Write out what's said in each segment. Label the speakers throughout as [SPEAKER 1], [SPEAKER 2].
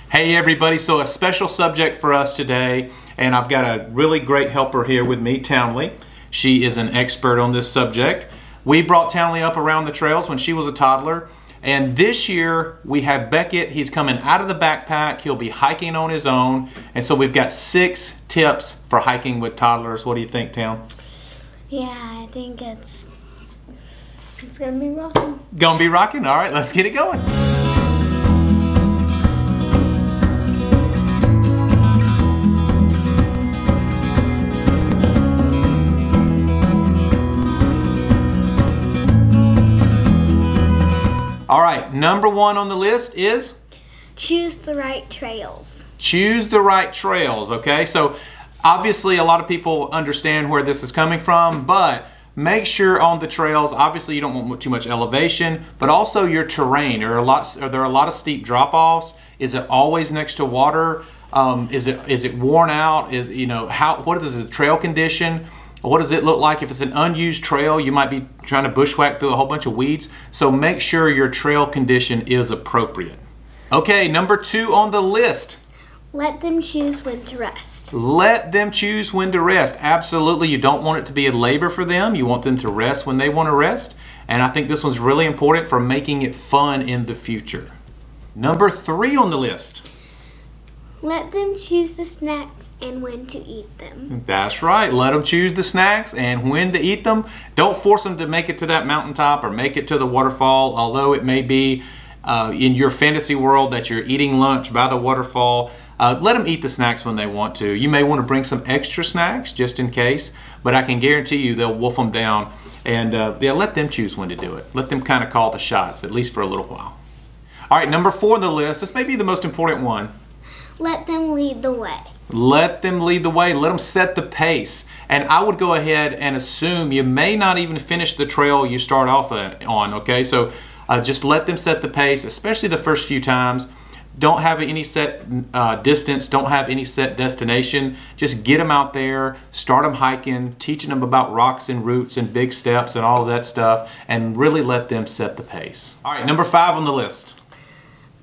[SPEAKER 1] Hey everybody, so a special subject for us today, and I've got a really great helper here with me, Townley. She is an expert on this subject. We brought Townley up around the trails when she was a toddler, and this year we have Beckett. He's coming out of the backpack. He'll be hiking on his own, and so we've got 6 tips for hiking with toddlers. What do you think, Town?
[SPEAKER 2] Yeah, I think it's gonna be rocking.
[SPEAKER 1] Gonna be rocking? All right, let's get it going. All right, number 1 on the list is?
[SPEAKER 2] Choose the right trails.
[SPEAKER 1] Choose the right trails, okay? So obviously a lot of people understand where this is coming from, but make sure on the trails, obviously you don't want too much elevation, but also your terrain. Are there a lot of steep drop-offs? Is it always next to water? Is it worn out? What is the trail condition? What does it look like? If it's an unused trail, you might be trying to bushwhack through a whole bunch of weeds. So make sure your trail condition is appropriate. Okay, number 2 on the list.
[SPEAKER 2] Let them choose when to rest.
[SPEAKER 1] Let them choose when to rest. Absolutely, you don't want it to be a labor for them. You want them to rest when they want to rest. And I think this one's really important for making it fun in the future. Number 3 on the list.
[SPEAKER 2] Let them choose the snacks and when to eat them.
[SPEAKER 1] That's right. Let them choose the snacks and when to eat them. Don't force them to make it to that mountaintop or make it to the waterfall, although it may be in your fantasy world that you're eating lunch by the waterfall. Let them eat the snacks when they want to. You may want to bring some extra snacks just in case, but I can guarantee you they'll wolf them down. And yeah, let them choose when to do it. Let them kind of call the shots, at least for a little while. All right, number 4 on the list. This may be the most important one.
[SPEAKER 2] Let them lead the way.
[SPEAKER 1] Let them lead the way. Let them set the pace. And I would go ahead and assume you may not even finish the trail you start off on, okay? So just let them set the pace, especially the first few times. Don't have any set distance. Don't have any set destination. Just get them out there, start them hiking, teaching them about rocks and roots and big steps and all of that stuff, and really let them set the pace. All right, number 5 on the list.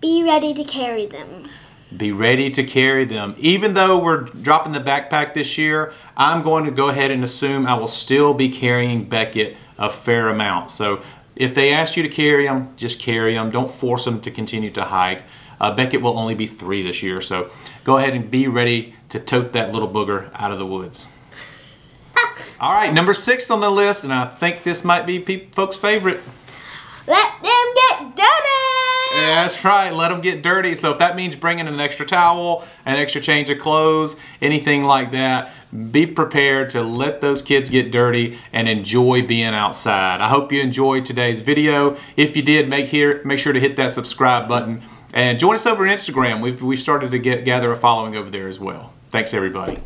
[SPEAKER 2] Be ready to carry them.
[SPEAKER 1] Be ready to carry them. Even though we're dropping the backpack this year, I'm going to go ahead and assume I will still be carrying Beckett a fair amount. So if they ask you to carry them, just carry them. Don't force them to continue to hike. Beckett will only be 3 this year, so go ahead and be ready to tote that little booger out of the woods. All right, number 6 on the list, and I think this might be folks' favorite.
[SPEAKER 2] Let them get dirty!
[SPEAKER 1] That's right, let them get dirty. So if that means bringing an extra towel, an extra change of clothes, anything like that, be prepared to let those kids get dirty and enjoy being outside. I hope you enjoyed today's video. If you did, make sure to hit that subscribe button and join us over on Instagram. We've started to gather a following over there as well. Thanks, everybody.